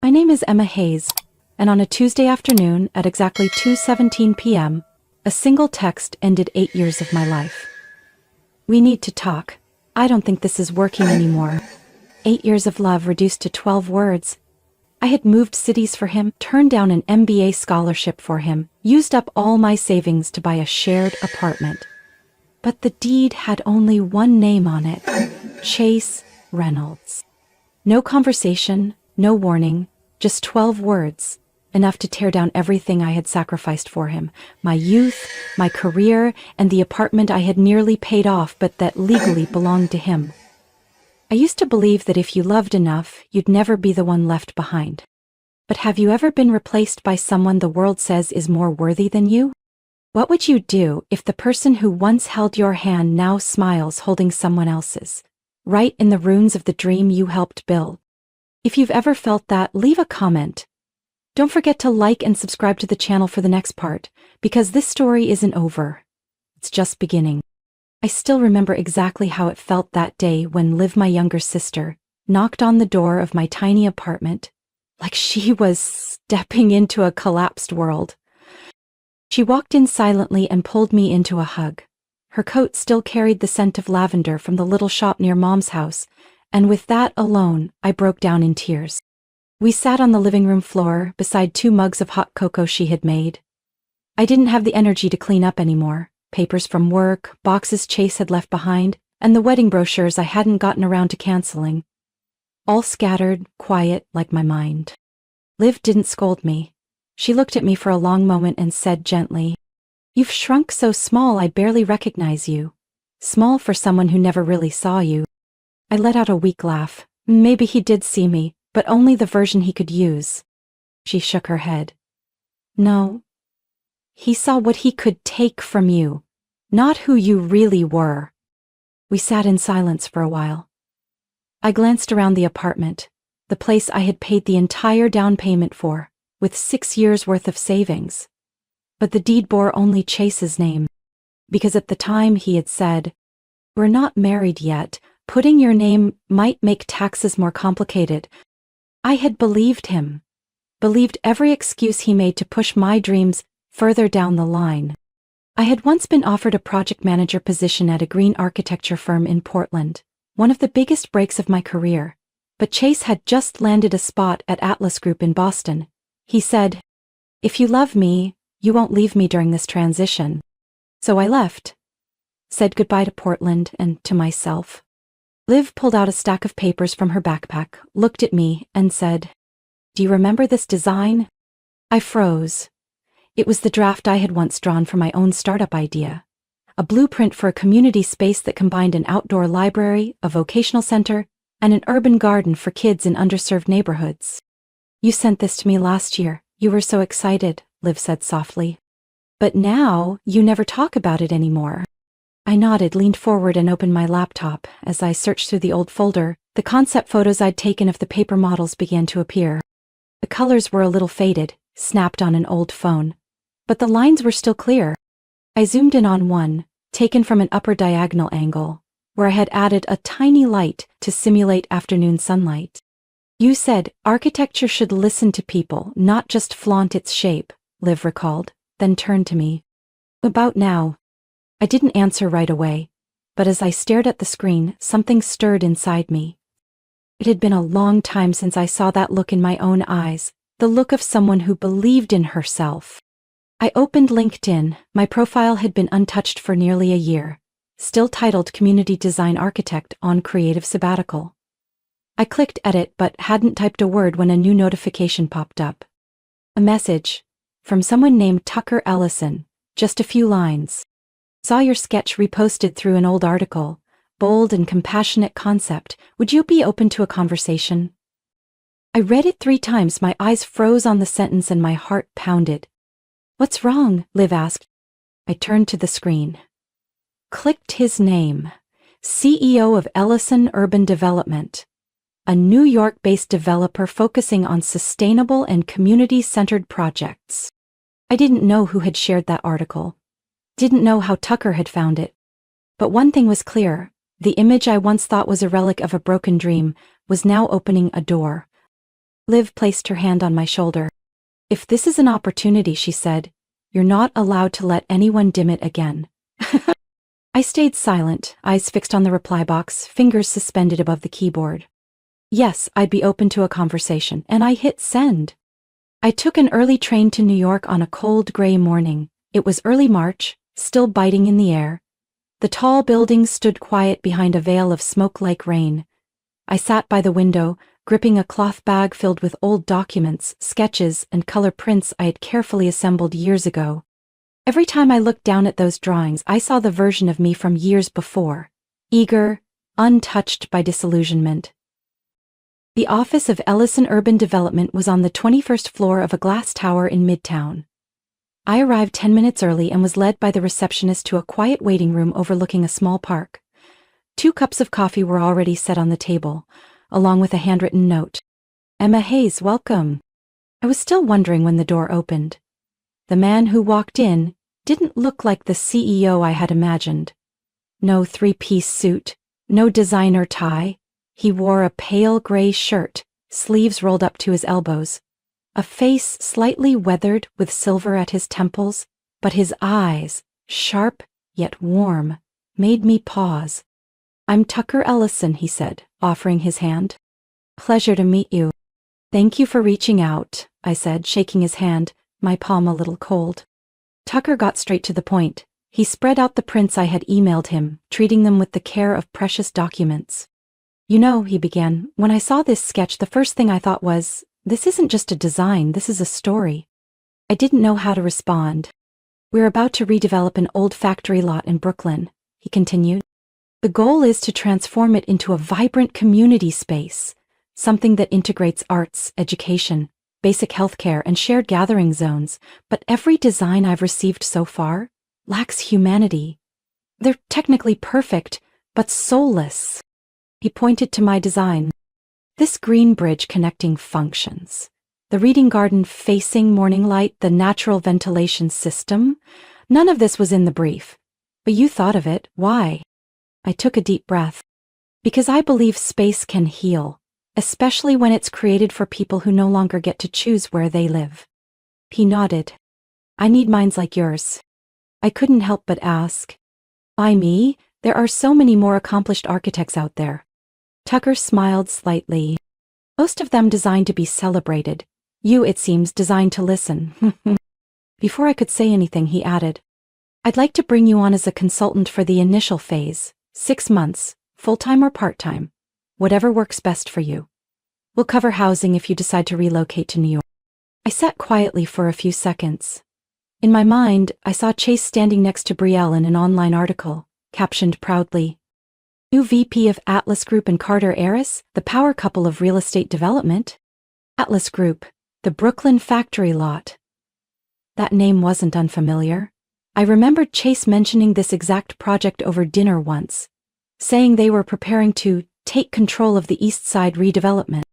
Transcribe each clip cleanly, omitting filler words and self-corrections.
My name is Emma Hayes, and on a Tuesday afternoon at exactly 2:17 p.m., a single text ended 8 years of my life. We need to talk. I don't think this is working anymore. 8 years of love reduced to 12 words. I had moved cities for him, turned down an MBA scholarship for him, used up all my savings to buy a shared apartment. But the deed had only one name on it: Chase Reynolds. No conversation, no warning, just 12 words, enough to tear down everything I had sacrificed for him: my youth, my career, and the apartment I had nearly paid off but that legally belonged to him. I used to believe that if you loved enough, you'd never be the one left behind. But have you ever been replaced by someone the world says is more worthy than you? What would you do if the person who once held your hand now smiles holding someone else's, right in the ruins of the dream you helped build? If you've ever felt that, leave a comment. Don't forget to like and subscribe to the channel for the next part, because this story isn't over. It's just beginning. I still remember exactly how it felt that day when Liv, my younger sister, knocked on the door of my tiny apartment, like she was stepping into a collapsed world. She walked in silently and pulled me into a hug. Her coat still carried the scent of lavender from the little shop near Mom's house, and with that alone, I broke down in tears. We sat on the living room floor beside 2 mugs of hot cocoa she had made. I didn't have the energy to clean up anymore. Papers from work, boxes Chase had left behind, and the wedding brochures I hadn't gotten around to canceling. All scattered, quiet like my mind. Liv didn't scold me. She looked at me for a long moment and said gently, "You've shrunk so small I barely recognize you. Small for someone who never really saw you." I let out a weak laugh. Maybe he did see me, but only the version he could use. She shook her head. "No. He saw what he could take from you, not who you really were." We sat in silence for a while. I glanced around the apartment, the place I had paid the entire down payment for, with 6 years' worth of savings. But the deed bore only Chase's name, because at the time he had said, "We're not married yet. Putting your name might make taxes more complicated." I had believed him, believed every excuse he made to push my dreams further down the line. I had once been offered a project manager position at a green architecture firm in Portland, one of the biggest breaks of my career, but Chase had just landed a spot at Atlas Group in Boston. He said, "If you love me, you won't leave me during this transition." So I left, said goodbye to Portland and to myself. Liv pulled out a stack of papers from her backpack, looked at me, and said, "Do you remember this design?" I froze. It was the draft I had once drawn for my own startup idea. A blueprint for a community space that combined an outdoor library, a vocational center, and an urban garden for kids in underserved neighborhoods. "You sent this to me last year. You were so excited," Liv said softly. "But now you never talk about it anymore." I nodded, leaned forward, and opened my laptop. As I searched through the old folder, the concept photos I'd taken of the paper models began to appear. The colors were a little faded, snapped on an old phone, but the lines were still clear. I zoomed in on one, taken from an upper diagonal angle, where I had added a tiny light to simulate afternoon sunlight. "You said architecture should listen to people, not just flaunt its shape," Liv recalled, then turned to me. "About now." I didn't answer right away, but as I stared at the screen, something stirred inside me. It had been a long time since I saw that look in my own eyes, the look of someone who believed in herself. I opened LinkedIn. My profile had been untouched for nearly a year, still titled Community Design Architect on Creative Sabbatical. I clicked edit but hadn't typed a word when a new notification popped up. A message from someone named Tucker Ellison, just a few lines. "Saw your sketch reposted through an old article. Bold and compassionate concept. Would you be open to a conversation?" I read it 3 times. My eyes froze on the sentence and my heart pounded. "What's wrong?" Liv asked. I turned to the screen. Clicked his name. CEO of Ellison Urban Development, a New York-based developer focusing on sustainable and community-centered projects. I didn't know who had shared that article. Didn't know how Tucker had found it. But one thing was clear: the image I once thought was a relic of a broken dream was now opening a door. Liv placed her hand on my shoulder. If this is an opportunity, she said, you're not allowed to let anyone dim it again. I stayed silent, eyes fixed on the reply box, fingers suspended above the keyboard. Yes, I'd be open to a conversation, and I hit send. I took an early train to New York on a cold gray morning. It was early March, still biting in the air. The tall buildings stood quiet behind a veil of smoke like rain. I sat by the window, gripping a cloth bag filled with old documents, sketches, and color prints I had carefully assembled years ago. Every time I looked down at those drawings, I saw the version of me from years before, eager, untouched by disillusionment. The office of Ellison Urban Development was on the 21st floor of a glass tower in Midtown. I arrived 10 minutes early and was led by the receptionist to a quiet waiting room overlooking a small park. 2 cups of coffee were already set on the table, along with a handwritten note. Emma Hayes, welcome. I was still wondering when the door opened. The man who walked in didn't look like the CEO I had imagined. No 3-piece suit, no designer tie. He wore a pale gray shirt, sleeves rolled up to his elbows. A face slightly weathered with silver at his temples, but his eyes, sharp yet warm, made me pause. I'm Tucker Ellison, he said, offering his hand. Pleasure to meet you. Thank you for reaching out, I said, shaking his hand, my palm a little cold. Tucker got straight to the point. He spread out the prints I had emailed him, treating them with the care of precious documents. You know, he began, when I saw this sketch, the first thing I thought was, this isn't just a design, this is a story. I didn't know how to respond. We're about to redevelop an old factory lot in Brooklyn, he continued. The goal is to transform it into a vibrant community space, something that integrates arts, education, basic healthcare, and shared gathering zones, but every design I've received so far lacks humanity. They're technically perfect, but soulless. He pointed to my design. This green bridge connecting functions. The reading garden facing morning light, the natural ventilation system. None of this was in the brief. But you thought of it. Why? I took a deep breath. Because I believe space can heal, especially when it's created for people who no longer get to choose where they live. He nodded. I need minds like yours. I couldn't help but ask. Why me? There are so many more accomplished architects out there. Tucker smiled slightly. Most of them designed to be celebrated. You, it seems, designed to listen. Before I could say anything, he added, I'd like to bring you on as a consultant for the initial phase, 6 months, full-time or part-time, whatever works best for you. We'll cover housing if you decide to relocate to New York. I sat quietly for a few seconds. In my mind, I saw Chase standing next to Brielle in an online article, captioned proudly, New VP of Atlas Group and Carter Heiress, the power couple of real estate development. Atlas Group, the Brooklyn factory lot. That name wasn't unfamiliar. I remembered Chase mentioning this exact project over dinner once, saying they were preparing to take control of the East Side redevelopment.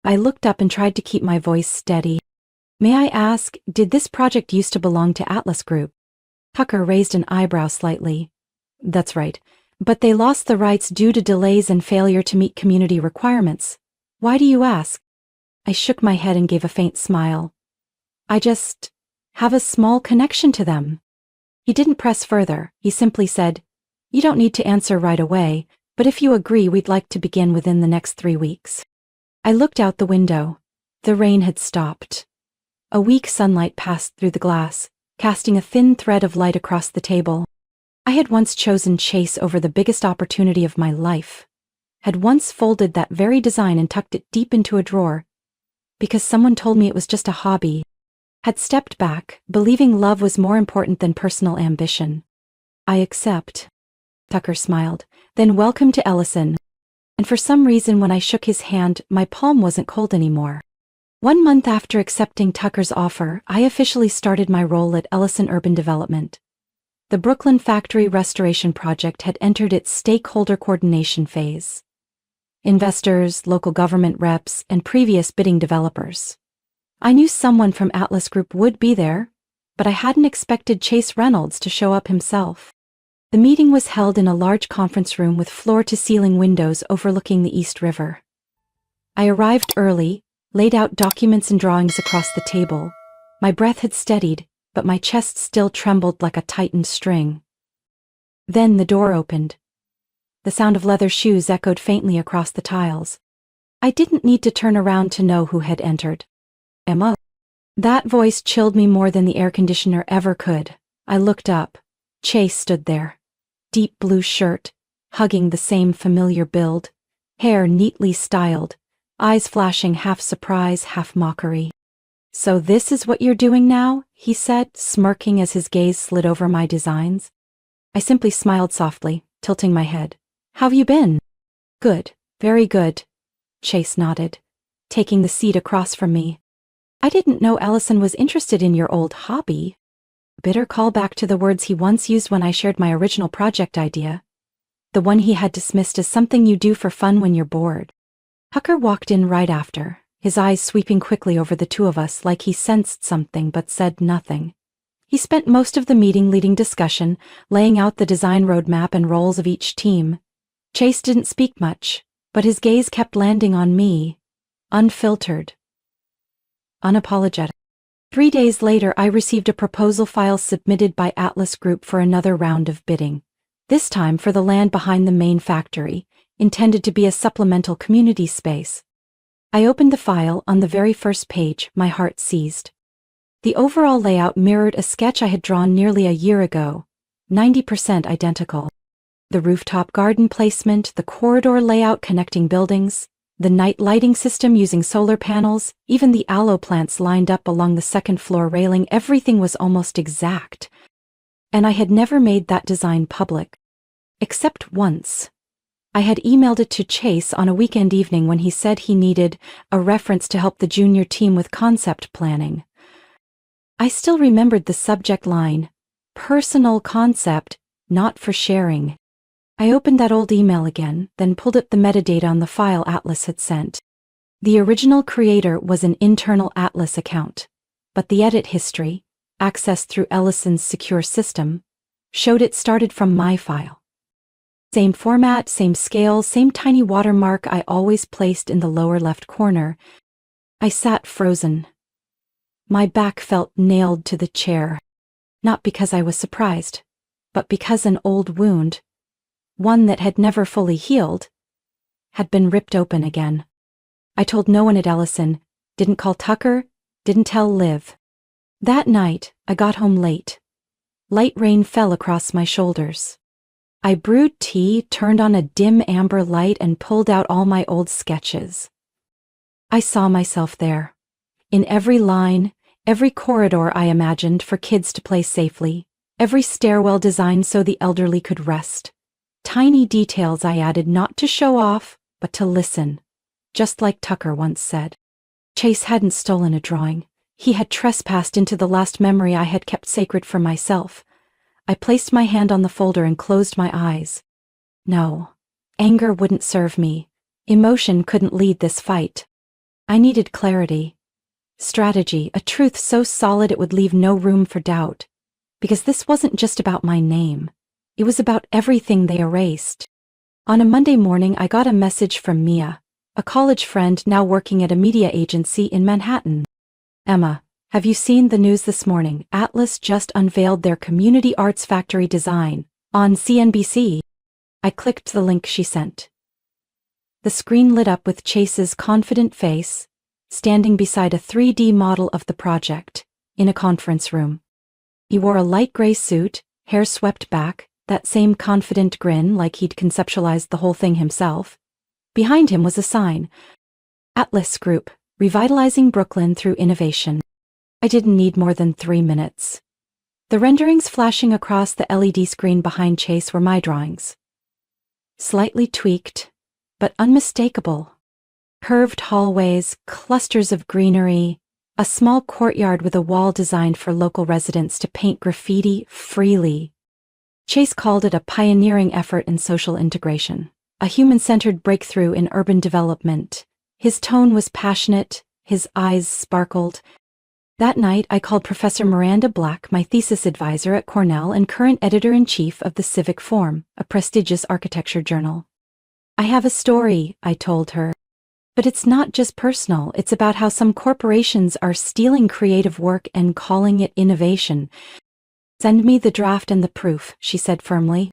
I looked up and tried to keep my voice steady. May I ask, did this project used to belong to Atlas Group? Tucker raised an eyebrow slightly. That's right. But they lost the rights due to delays and failure to meet community requirements. Why do you ask? I shook my head and gave a faint smile. I just have a small connection to them. He didn't press further. He simply said, You don't need to answer right away, but if you agree, we'd like to begin within the next 3 weeks. I looked out the window. The rain had stopped. A weak sunlight passed through the glass, casting a thin thread of light across the table. I had once chosen Chase over the biggest opportunity of my life, had once folded that very design and tucked it deep into a drawer, because someone told me it was just a hobby, had stepped back, believing love was more important than personal ambition. I accept. Tucker smiled. Then welcome to Ellison. And for some reason when I shook his hand, my palm wasn't cold anymore. 1 month after accepting Tucker's offer, I officially started my role at Ellison Urban Development. The Brooklyn Factory Restoration Project had entered its stakeholder coordination phase. Investors, local government reps, and previous bidding developers. I knew someone from Atlas Group would be there, but I hadn't expected Chase Reynolds to show up himself. The meeting was held in a large conference room with floor-to-ceiling windows overlooking the East River. I arrived early, laid out documents and drawings across the table. My breath had steadied, but my chest still trembled like a tightened string. Then the door opened. The sound of leather shoes echoed faintly across the tiles. I didn't need to turn around to know who had entered. Emma. That voice chilled me more than the air conditioner ever could. I looked up. Chase stood there. Deep blue shirt, hugging the same familiar build, hair neatly styled, eyes flashing half surprise, half mockery. "So this is what you're doing now?" he said, smirking as his gaze slid over my designs. I simply smiled softly, tilting my head. "How've you been?" "Good, very good," Chase nodded, taking the seat across from me. "I didn't know Allison was interested in your old hobby." Bitter callback to the words he once used when I shared my original project idea. The one he had dismissed as something you do for fun when you're bored. Tucker walked in right after, his eyes sweeping quickly over the two of us like he sensed something but said nothing. He spent most of the meeting leading discussion, laying out the design roadmap and roles of each team. Chase didn't speak much, but his gaze kept landing on me, unfiltered, unapologetic. 3 days later, I received a proposal file submitted by Atlas Group for another round of bidding. This time for the land behind the main factory, intended to be a supplemental community space. I opened the file. On the very first page, my heart seized. The overall layout mirrored a sketch I had drawn nearly a year ago, 90% identical. The rooftop garden placement, the corridor layout connecting buildings, the night lighting system using solar panels, even the aloe plants lined up along the second floor railing, everything was almost exact. And I had never made that design public. Except once. I had emailed it to Chase on a weekend evening when he said he needed a reference to help the junior team with concept planning. I still remembered the subject line, "Personal concept, not for sharing." I opened that old email again, then pulled up the metadata on the file Atlas had sent. The original creator was an internal Atlas account, but the edit history, accessed through Ellison's secure system, showed it started from my file. Same format, same scale, same tiny watermark I always placed in the lower left corner. I sat frozen. My back felt nailed to the chair, not because I was surprised, but because an old wound, one that had never fully healed, had been ripped open again. I told no one at Ellison, didn't call Tucker, didn't tell Liv. That night, I got home late. Light rain fell across my shoulders. I brewed tea, turned on a dim amber light, and pulled out all my old sketches. I saw myself there. In every line, every corridor I imagined for kids to play safely, every stairwell designed so the elderly could rest. Tiny details I added not to show off, but to listen, just like Tucker once said. Chase hadn't stolen a drawing. He had trespassed into the last memory I had kept sacred for myself. I placed my hand on the folder and closed my eyes. No, anger wouldn't serve me. Emotion couldn't lead this fight. I needed clarity, strategy, a truth so solid it would leave no room for doubt. Because this wasn't just about my name. It was about everything they erased. On a Monday morning, I got a message from Mia, a college friend now working at a media agency in Manhattan. "Emma, have you seen the news this morning? Atlas just unveiled their community arts factory design on CNBC." I clicked the link she sent. The screen lit up with Chase's confident face, standing beside a 3D model of the project, in a conference room. He wore a light gray suit, hair swept back, that same confident grin like he'd conceptualized the whole thing himself. Behind him was a sign, Atlas Group, revitalizing Brooklyn through innovation. I didn't need more than 3 minutes. The renderings flashing across the LED screen behind Chase were my drawings. Slightly tweaked, but unmistakable. Curved hallways, clusters of greenery, a small courtyard with a wall designed for local residents to paint graffiti freely. Chase called it a pioneering effort in social integration, a human-centered breakthrough in urban development. His tone was passionate, his eyes sparkled. That night, I called Professor Miranda Black, my thesis advisor at Cornell and current editor-in-chief of the Civic Forum, a prestigious architecture journal. "I have a story," I told her. But it's not just personal, it's about how some corporations are stealing creative work and calling it innovation. Send me the draft and the proof, she said firmly.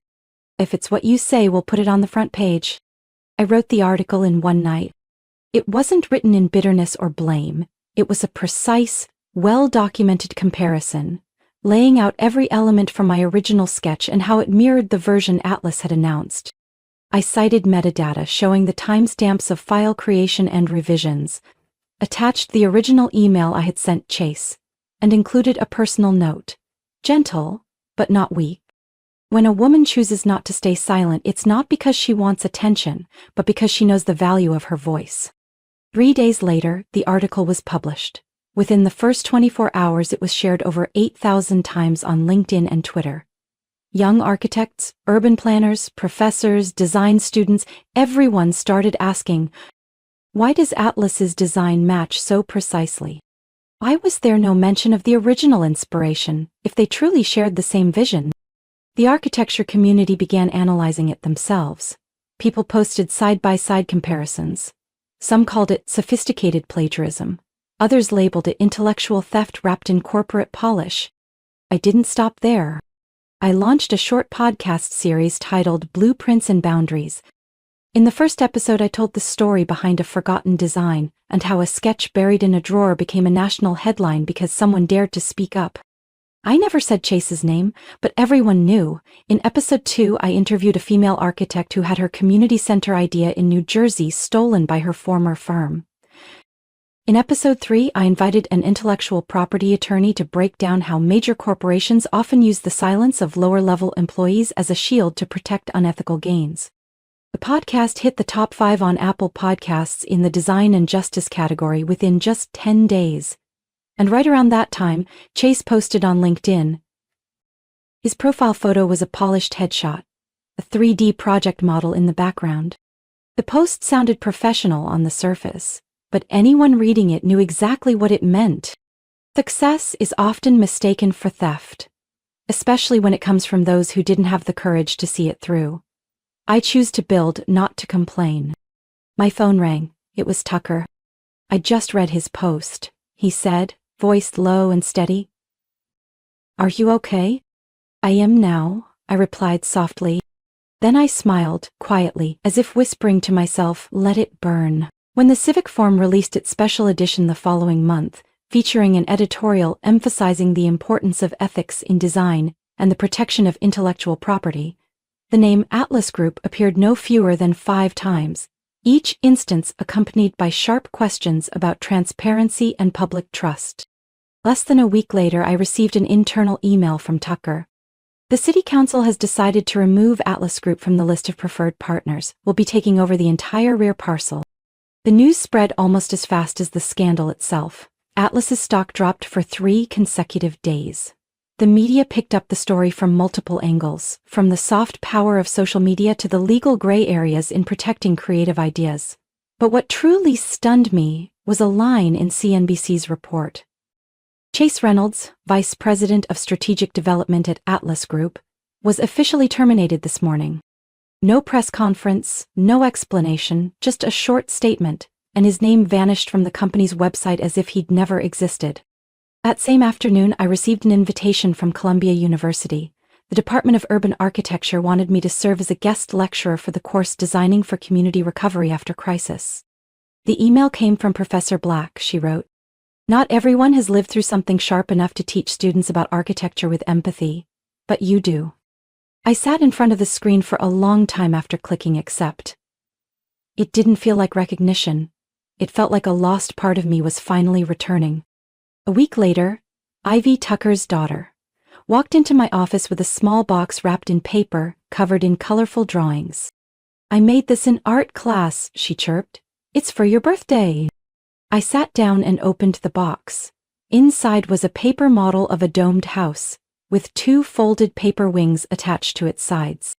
If it's what you say, we'll put it on the front page. I wrote the article in one night. It wasn't written in bitterness or blame. It was a precise, well-documented comparison, laying out every element from my original sketch and how it mirrored the version Atlas had announced. I cited metadata showing the timestamps of file creation and revisions, attached the original email I had sent Chase, and included a personal note. Gentle, but not weak. When a woman chooses not to stay silent, it's not because she wants attention, but because she knows the value of her voice. 3 days later, the article was published. Within the first 24 hours, it was shared over 8,000 times on LinkedIn and Twitter. Young architects, urban planners, professors, design students, everyone started asking, why does Atlas's design match so precisely? Why was there no mention of the original inspiration, if they truly shared the same vision? The architecture community began analyzing it themselves. People posted side-by-side comparisons. Some called it sophisticated plagiarism. Others labeled it intellectual theft wrapped in corporate polish. I didn't stop there. I launched a short podcast series titled Blueprints and Boundaries. In the first episode, I told the story behind a forgotten design and how a sketch buried in a drawer became a national headline because someone dared to speak up. I never said Chase's name, but everyone knew. In episode 2, I interviewed a female architect who had her community center idea in New Jersey stolen by her former firm. In episode 3, I invited an intellectual property attorney to break down how major corporations often use the silence of lower-level employees as a shield to protect unethical gains. The podcast hit the top 5 on Apple Podcasts in the Design and Justice category within just 10 days. And right around that time, Chase posted on LinkedIn. His profile photo was a polished headshot, a 3D project model in the background. The post sounded professional on the surface, but anyone reading it knew exactly what it meant. Success is often mistaken for theft, especially when it comes from those who didn't have the courage to see it through. I choose to build, not to complain. My phone rang. It was Tucker. I just read his post, he said, voice low and steady. Are you okay? I am now, I replied softly. Then I smiled, quietly, as if whispering to myself, let it burn. When the Civic Forum released its special edition the following month, featuring an editorial emphasizing the importance of ethics in design and the protection of intellectual property, the name Atlas Group appeared no fewer than 5 times, each instance accompanied by sharp questions about transparency and public trust. Less than a week later, I received an internal email from Tucker. The City Council has decided to remove Atlas Group from the list of preferred partners. We'll be taking over the entire rear parcel. The news spread almost as fast as the scandal itself. Atlas's stock dropped for 3 consecutive days. The media picked up the story from multiple angles, from the soft power of social media to the legal gray areas in protecting creative ideas. But what truly stunned me was a line in CNBC's report. Chase Reynolds, Vice President of Strategic Development at Atlas Group, was officially terminated this morning. No press conference, no explanation, just a short statement, and his name vanished from the company's website as if he'd never existed. That same afternoon, I received an invitation from Columbia University. The Department of Urban Architecture wanted me to serve as a guest lecturer for the course Designing for Community Recovery After Crisis. The email came from Professor Black, she wrote. Not everyone has lived through something sharp enough to teach students about architecture with empathy, but you do. I sat in front of the screen for a long time after clicking accept. It didn't feel like recognition. It felt like a lost part of me was finally returning. A week later, Ivy Tucker's daughter walked into my office with a small box wrapped in paper, covered in colorful drawings. I made this in art class, she chirped. It's for your birthday. I sat down and opened the box. Inside was a paper model of a domed house, with 2 folded paper wings attached to its sides.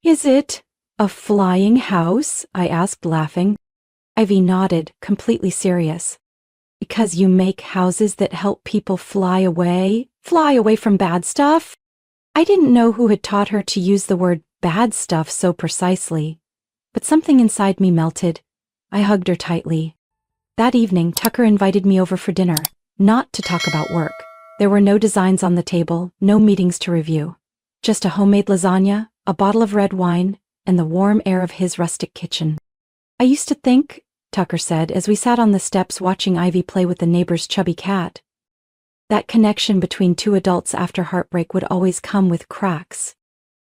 Is it a flying house? I asked, laughing. Ivy nodded, completely serious. Because you make houses that help people fly away from bad stuff? I didn't know who had taught her to use the word bad stuff so precisely, but something inside me melted. I hugged her tightly. That evening, Tucker invited me over for dinner, not to talk about work. There were no designs on the table, no meetings to review. Just a homemade lasagna, a bottle of red wine, and the warm air of his rustic kitchen. I used to think, Tucker said as we sat on the steps watching Ivy play with the neighbor's chubby cat, that connection between two adults after heartbreak would always come with cracks.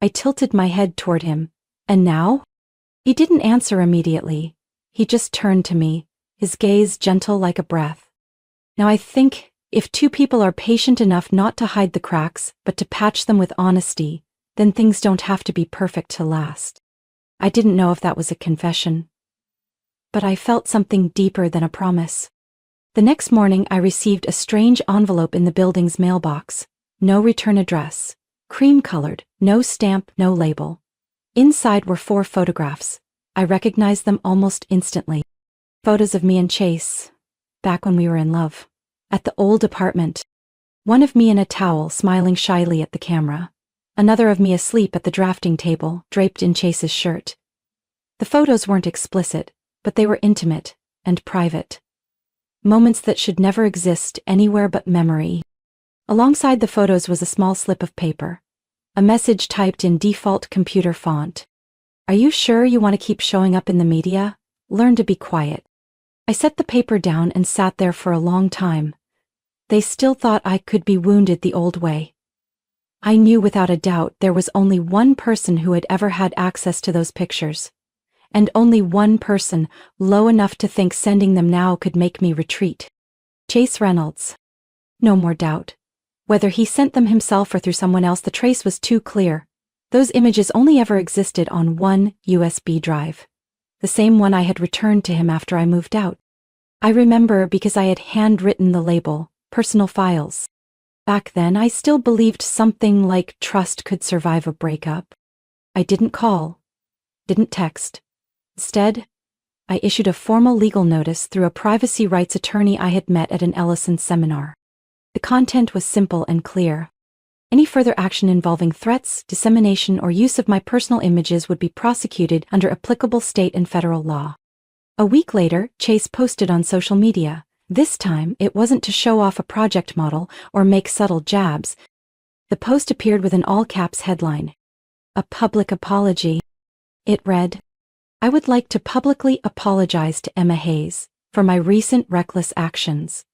I tilted my head toward him. And now? He didn't answer immediately. He just turned to me, his gaze gentle like a breath. Now I think if two people are patient enough not to hide the cracks, but to patch them with honesty, then things don't have to be perfect to last. I didn't know if that was a confession, but I felt something deeper than a promise. The next morning I received a strange envelope in the building's mailbox. No return address. Cream-colored, no stamp, no label. Inside were 4 photographs. I recognized them almost instantly. Photos of me and Chase, back when we were in love. At the old apartment. One of me in a towel, smiling shyly at the camera. Another of me asleep at the drafting table, draped in Chase's shirt. The photos weren't explicit, but they were intimate and private. Moments that should never exist anywhere but memory. Alongside the photos was a small slip of paper. A message typed in default computer font. Are you sure you want to keep showing up in the media? Learn to be quiet. I set the paper down and sat there for a long time. They still thought I could be wounded the old way. I knew without a doubt there was only one person who had ever had access to those pictures. And only one person, low enough to think sending them now could make me retreat. Chase Reynolds. No more doubt. Whether he sent them himself or through someone else, the trace was too clear. Those images only ever existed on one USB drive. The same one I had returned to him after I moved out. I remember because I had handwritten the label, personal files. Back then, I still believed something like trust could survive a breakup. I didn't call, didn't text. Instead, I issued a formal legal notice through a privacy rights attorney I had met at an Ellison seminar. The content was simple and clear. Any further action involving threats, dissemination, or use of my personal images would be prosecuted under applicable state and federal law. A week later, Chase posted on social media. This time, it wasn't to show off a project model or make subtle jabs. The post appeared with an all-caps headline. A public apology. It read, I would like to publicly apologize to Emma Hayes for my recent reckless actions.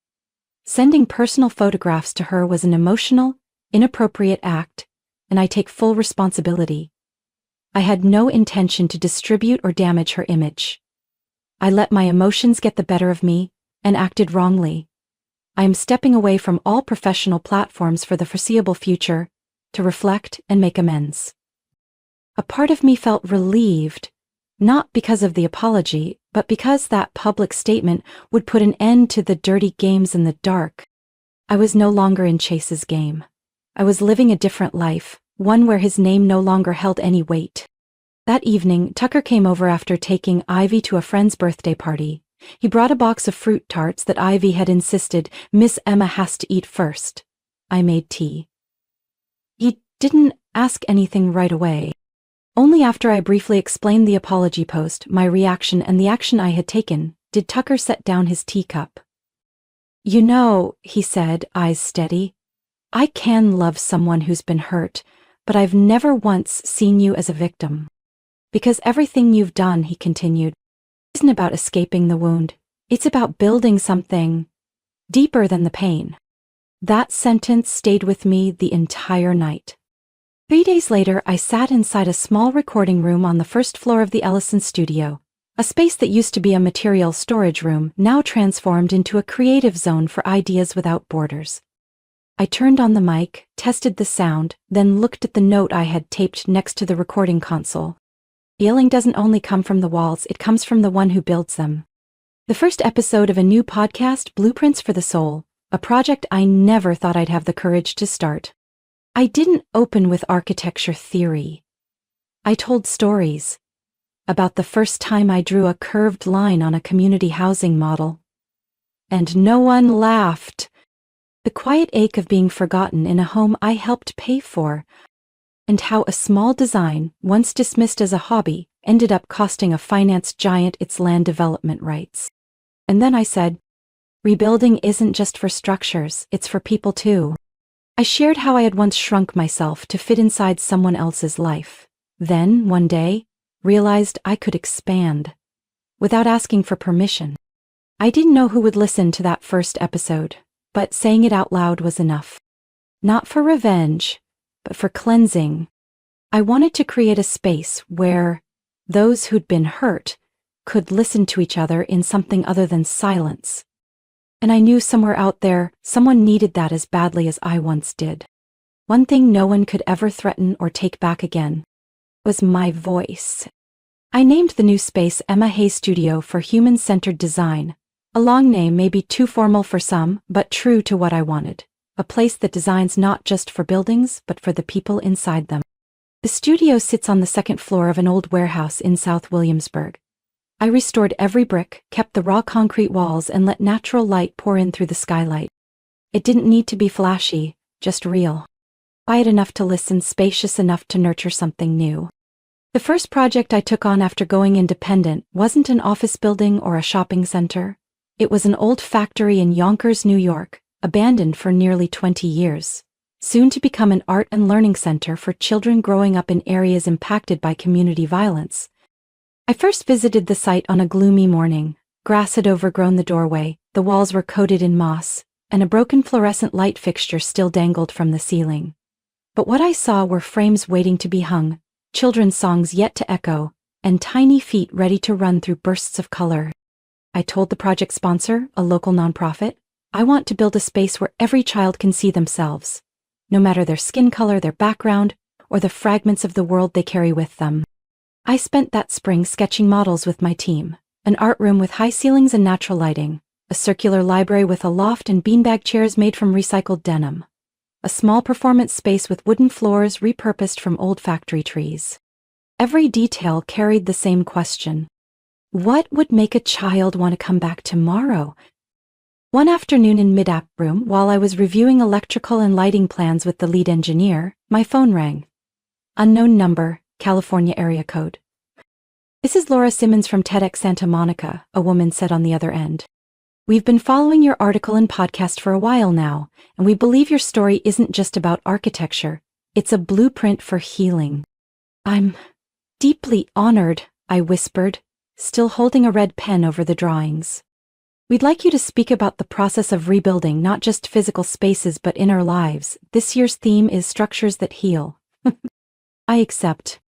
Sending personal photographs to her was an emotional, inappropriate act, and I take full responsibility. I had no intention to distribute or damage her image. I let my emotions get the better of me and acted wrongly. I am stepping away from all professional platforms for the foreseeable future to reflect and make amends. A part of me felt relieved, not because of the apology, but because that public statement would put an end to the dirty games in the dark. I was no longer in Chase's game. I was living a different life, one where his name no longer held any weight. That evening, Tucker came over after taking Ivy to a friend's birthday party. He brought a box of fruit tarts that Ivy had insisted Miss Emma has to eat first. I made tea. He didn't ask anything right away. Only after I briefly explained the apology post, my reaction, and the action I had taken, did Tucker set down his teacup. You know, he said, eyes steady, I can love someone who's been hurt, but I've never once seen you as a victim. Because everything you've done, he continued, isn't about escaping the wound. It's about building something deeper than the pain. That sentence stayed with me the entire night. 3 days later, I sat inside a small recording room on the first floor of the Ellison studio, a space that used to be a material storage room, now transformed into a creative zone for ideas without borders. I turned on the mic, tested the sound, then looked at the note I had taped next to the recording console. Healing doesn't only come from the walls, it comes from the one who builds them. The first episode of a new podcast, Blueprints for the Soul, a project I never thought I'd have the courage to start. I didn't open with architecture theory. I told stories about the first time I drew a curved line on a community housing model. And no one laughed. The quiet ache of being forgotten in a home I helped pay for, and how a small design, once dismissed as a hobby, ended up costing a finance giant its land development rights. And then I said, rebuilding isn't just for structures, it's for people too. I shared how I had once shrunk myself to fit inside someone else's life. Then, one day, realized I could expand without asking for permission. I didn't know who would listen to that first episode, but saying it out loud was enough. Not for revenge, but for cleansing. I wanted to create a space where those who'd been hurt could listen to each other in something other than silence. And I knew somewhere out there, someone needed that as badly as I once did. One thing no one could ever threaten or take back again was my voice. I named the new space Emma Hayes Studio for Human-Centered Design. A long name may be too formal for some, but true to what I wanted. A place that designs not just for buildings, but for the people inside them. The studio sits on the second floor of an old warehouse in South Williamsburg. I restored every brick, kept the raw concrete walls, and let natural light pour in through the skylight. It didn't need to be flashy, just real. Quiet enough to listen, spacious enough to nurture something new. The first project I took on after going independent wasn't an office building or a shopping center. It was an old factory in Yonkers, New York, abandoned for nearly 20 years, soon to become an art and learning center for children growing up in areas impacted by community violence. I first visited the site on a gloomy morning. Grass had overgrown the doorway, the walls were coated in moss, and a broken fluorescent light fixture still dangled from the ceiling. But what I saw were frames waiting to be hung, children's songs yet to echo, and tiny feet ready to run through bursts of color. I told the project sponsor, a local nonprofit, I want to build a space where every child can see themselves, no matter their skin color, their background, or the fragments of the world they carry with them. I spent that spring sketching models with my team, an art room with high ceilings and natural lighting, a circular library with a loft and beanbag chairs made from recycled denim, a small performance space with wooden floors repurposed from old factory trees. Every detail carried the same question. What would make a child want to come back tomorrow? One afternoon in mid-app room, while I was reviewing electrical and lighting plans with the lead engineer, my phone rang. Unknown number, California area code. This is Laura Simmons from TEDx Santa Monica, a woman said on the other end. We've been following your article and podcast for a while now, and we believe your story isn't just about architecture, it's a blueprint for healing. I'm deeply honored, I whispered, still holding a red pen over the drawings. We'd like you to speak about the process of rebuilding not just physical spaces but inner lives. This year's theme is structures that heal. I accept.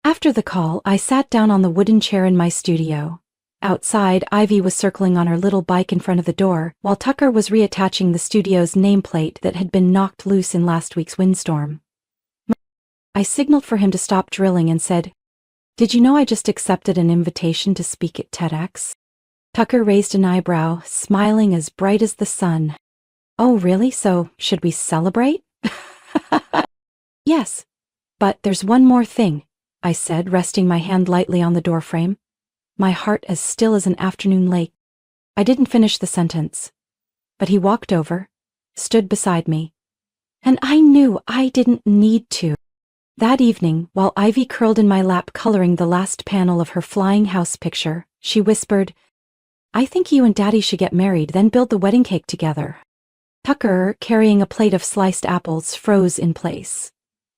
After the call, I sat down on the wooden chair in my studio. Outside, Ivy was circling on her little bike in front of the door, while Tucker was reattaching the studio's nameplate that had been knocked loose in last week's windstorm. I signaled for him to stop drilling and said, "Did you know I just accepted an invitation to speak at TEDx?" Tucker raised an eyebrow, smiling as bright as the sun. "Oh, really? So, should we celebrate?" "Yes. But there's one more thing," I said, resting my hand lightly on the doorframe, my heart as still as an afternoon lake. I didn't finish the sentence. But he walked over, stood beside me, and I knew I didn't need to. That evening, while Ivy curled in my lap coloring the last panel of her flying house picture, she whispered, "I think you and Daddy should get married, then build the wedding cake together." Tucker, carrying a plate of sliced apples, froze in place.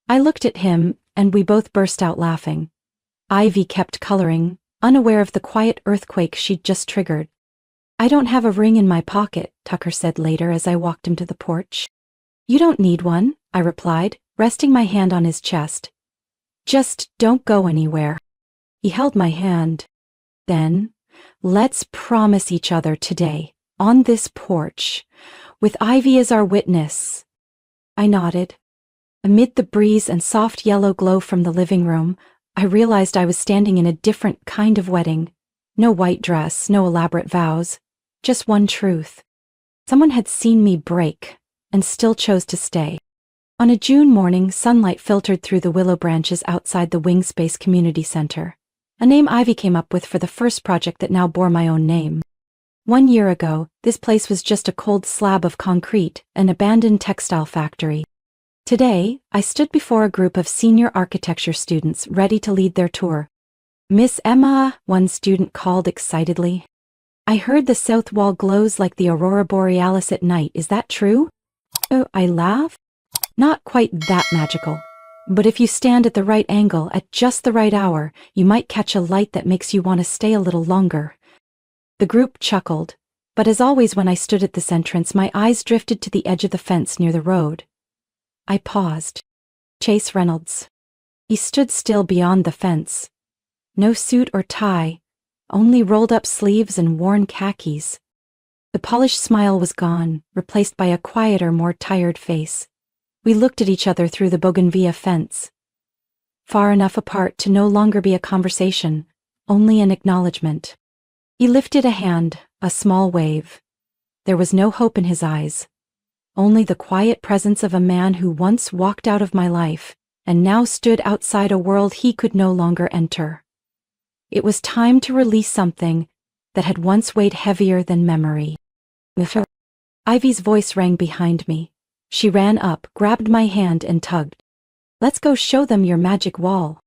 I looked at him, and we both burst out laughing. Ivy kept coloring, unaware of the quiet earthquake she'd just triggered. "I don't have a ring in my pocket," Tucker said later as I walked him to the porch. "You don't need one," I replied, resting my hand on his chest. "Just don't go anywhere." He held my hand. "Then, let's promise each other today, on this porch, with Ivy as our witness." I nodded. Amid the breeze and soft yellow glow from the living room, I realized I was standing in a different kind of wedding. No white dress, no elaborate vows, just one truth. Someone had seen me break, and still chose to stay. On a June morning, sunlight filtered through the willow branches outside the Wingspace Community Center, a name Ivy came up with for the first project that now bore my own name. 1 year ago, this place was just a cold slab of concrete, an abandoned textile factory. Today, I stood before a group of senior architecture students ready to lead their tour. Miss Emma, one student called excitedly. I heard the south wall glows like the aurora borealis at night, is that true? Oh, I laughed. Not quite that magical. But if you stand at the right angle at just the right hour, you might catch a light that makes you want to stay a little longer. The group chuckled, but as always when I stood at this entrance, my eyes drifted to the edge of the fence near the road. I paused. Chase Reynolds. He stood still beyond the fence. No suit or tie, only rolled-up sleeves and worn khakis. The polished smile was gone, replaced by a quieter, more tired face. We looked at each other through the bougainvillea fence. Far enough apart to no longer be a conversation, only an acknowledgement. He lifted a hand, a small wave. There was no hope in his eyes, only the quiet presence of a man who once walked out of my life and now stood outside a world he could no longer enter. It was time to release something that had once weighed heavier than memory. Ivy's voice rang behind me. She ran up, grabbed my hand and tugged. Let's go show them your magic wall.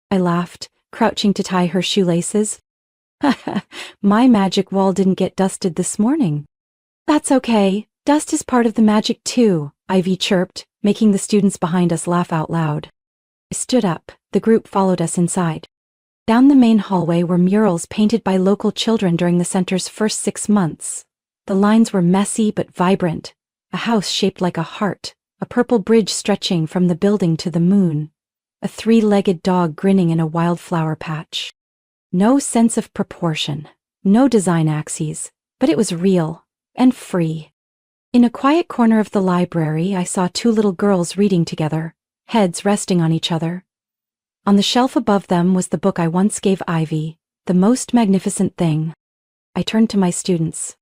I laughed, crouching to tie her shoelaces. My magic wall didn't get dusted this morning. That's okay. Dust is part of the magic too, Ivy chirped, making the students behind us laugh out loud. I stood up. The group followed us inside. Down the main hallway were murals painted by local children during the center's first 6 months. The lines were messy but vibrant. A house shaped like a heart, a purple bridge stretching from the building to the moon, a 3-legged dog grinning in a wildflower patch. No sense of proportion, no design axes, but it was real and free. In a quiet corner of the library, I saw 2 little girls reading together, heads resting on each other. On the shelf above them was the book I once gave Ivy, The Most Magnificent Thing. I turned to my students.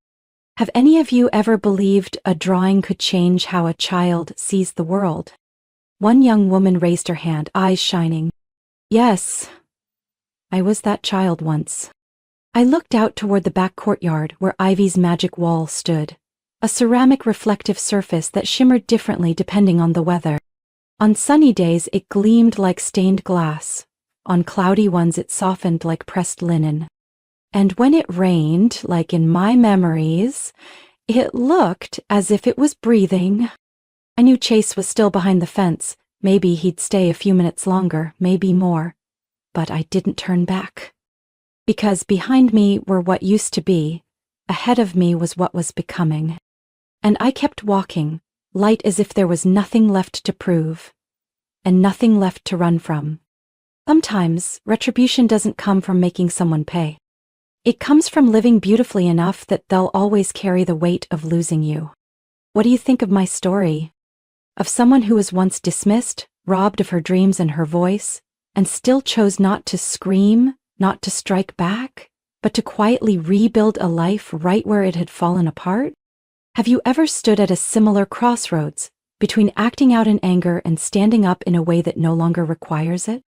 Have any of you ever believed a drawing could change how a child sees the world? One young woman raised her hand, eyes shining. Yes, I was that child once. I looked out toward the back courtyard where Ivy's magic wall stood, a ceramic reflective surface that shimmered differently depending on the weather. On sunny days it gleamed like stained glass. On cloudy ones it softened like pressed linen. And when it rained, like in my memories, it looked as if it was breathing. I knew Chase was still behind the fence. Maybe he'd stay a few minutes longer, maybe more. But I didn't turn back. Because behind me were what used to be, ahead of me was what was becoming. And I kept walking, light as if there was nothing left to prove, and nothing left to run from. Sometimes, retribution doesn't come from making someone pay. It comes from living beautifully enough that they'll always carry the weight of losing you. What do you think of my story? Of someone who was once dismissed, robbed of her dreams and her voice, and still chose not to scream, not to strike back, but to quietly rebuild a life right where it had fallen apart? Have you ever stood at a similar crossroads between acting out in anger and standing up in a way that no longer requires it?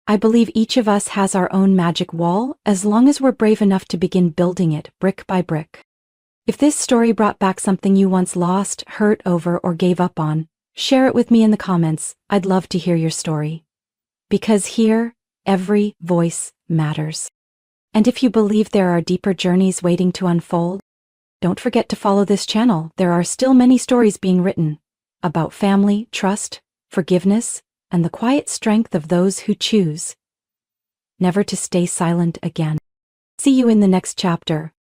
I believe each of us has our own magic wall as long as we're brave enough to begin building it brick by brick. If this story brought back something you once lost, hurt over, or gave up on, share it with me in the comments. I'd love to hear your story. Because here, every voice matters. And if you believe there are deeper journeys waiting to unfold, don't forget to follow this channel. There are still many stories being written about family, trust, forgiveness, and the quiet strength of those who choose never to stay silent again. See you in the next chapter.